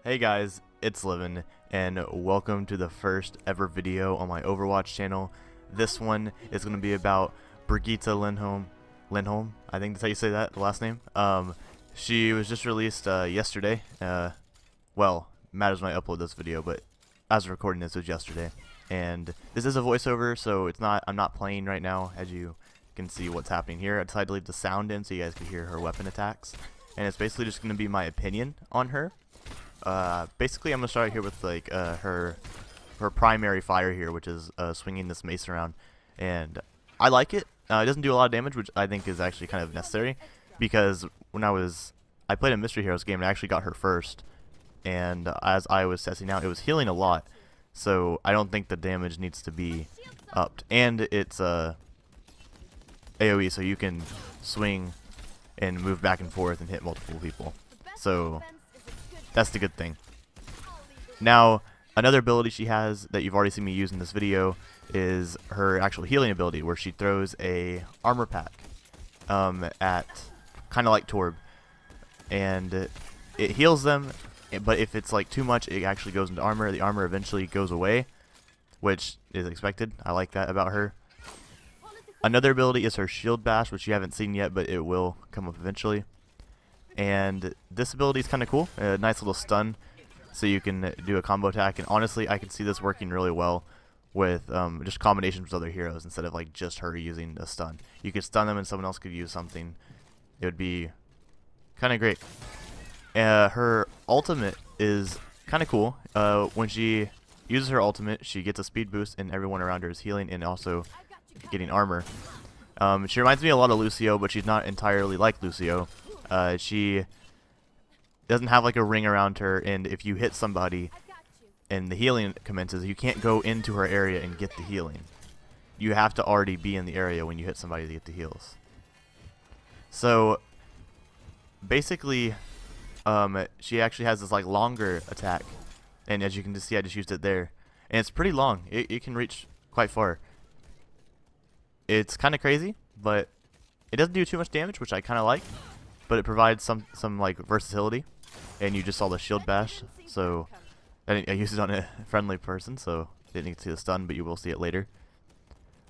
Hey guys, it's Livin, and welcome to the first ever video on my Overwatch channel. This one is going to be about Brigitte Lindholm, I think that's how you say that, the last name. She was just released yesterday. Well, matters when I upload this video, but as of recording this, it was yesterday. And this is a voiceover, so I'm not playing right now. As you can see what's happening here, I decided to leave the sound in so you guys could hear her weapon attacks. And it's basically just going to be my opinion on her. Basically, I'm gonna start here with like her primary fire here, which is swinging this mace around, and I like it. It doesn't do a lot of damage, which I think is actually kind of necessary, because when I played a Mystery Heroes game and I actually got her first, and as I was testing out, it was healing a lot, so I don't think the damage needs to be upped, and it's AOE, so you can swing and move back and forth and hit multiple people. So that's the good thing. Now, another ability she has that you've already seen me use in this video is her actual healing ability, where she throws a armor pack at kind of like Torb, and it heals them. But if it's like too much, it actually goes into armor. The armor eventually goes away, which is expected. I like that about her. Another ability is her shield bash, which you haven't seen yet, but it will come up eventually. And this ability is kind of cool, a nice little stun, so you can do a combo attack. And honestly, I can see this working really well with just combinations with other heroes instead of like just her using a stun. You could stun them and someone else could use something. It would be kind of great. Her ultimate is kind of cool. When she uses her ultimate, she gets a speed boost and everyone around her is healing and also getting armor. She reminds me a lot of Lucio, but she's not entirely like Lucio. She doesn't have like a ring around her, and if you hit somebody and the healing commences, you can't go into her area and get the healing. You have to already be in the area when you hit somebody to get the heals. So basically, she actually has this like longer attack, and as you can just see, I just used it there, and it's pretty long. It can reach quite far. It's kind of crazy, but it doesn't do too much damage, which I kind of like. But it provides some like versatility, and you just saw the shield bash, so I used it on a friendly person, so didn't get to see the stun, but you will see it later.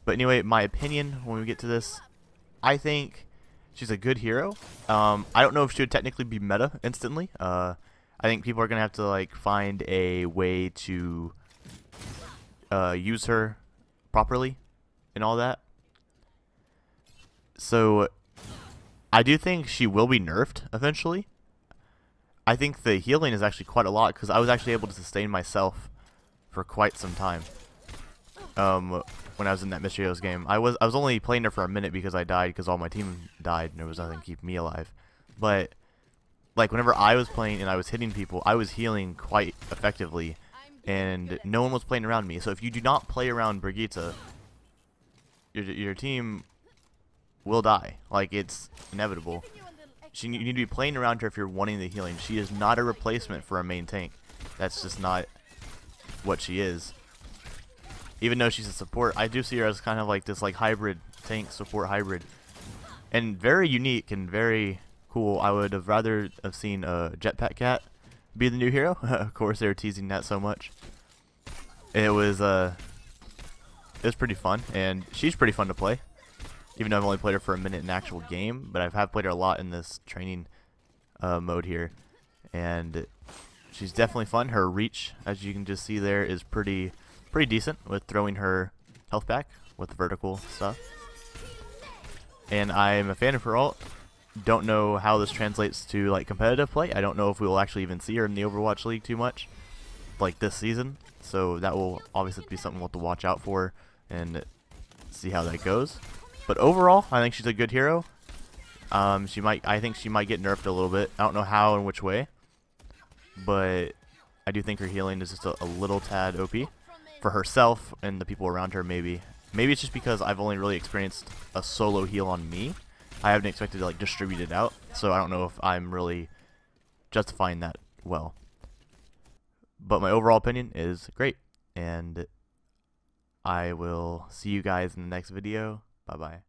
But anyway, my opinion when we get to this, I think she's a good hero. I don't know if she would technically be meta instantly. I think people are gonna have to like find a way to use her properly and all that. So I do think she will be nerfed eventually. I think the healing is actually quite a lot, because I was actually able to sustain myself for quite some time. When I was in that Mystery Heroes game, I was only playing her for a minute because I died, because all my team died and there was nothing to keep me alive. But like whenever I was playing and I was hitting people, I was healing quite effectively, and no one was playing around me. So if you do not play around Brigitte, your team will die. Like, it's inevitable. You need to be playing around her if you're wanting the healing. She is not a replacement for a main tank. That's just not what she is. Even though she's a support, I do see her as kind of like this like hybrid tank support hybrid, and very unique and very cool. I would have rather have seen a Jetpack Cat be the new hero. Of course, they were teasing that so much. It was pretty fun, and she's pretty fun to play. Even though I've only played her for a minute in the actual game, but I have played her a lot in this training mode here, and she's definitely fun. Her reach, as you can just see there, is pretty decent with throwing her health back with the vertical stuff. And I'm a fan of her ult. Don't know how this translates to like competitive play. I don't know if we will actually even see her in the Overwatch League too much, like this season. So that will obviously be something we'll have to watch out for and see how that goes. But overall, I think she's a good hero. I think she might get nerfed a little bit. I don't know how and which way, but I do think her healing is just a little tad OP for herself and the people around her. Maybe it's just because I've only really experienced a solo heal on me. I haven't expected to like distribute it out, so I don't know if I'm really justifying that well. But my overall opinion is great, and I will see you guys in the next video. Bye-bye.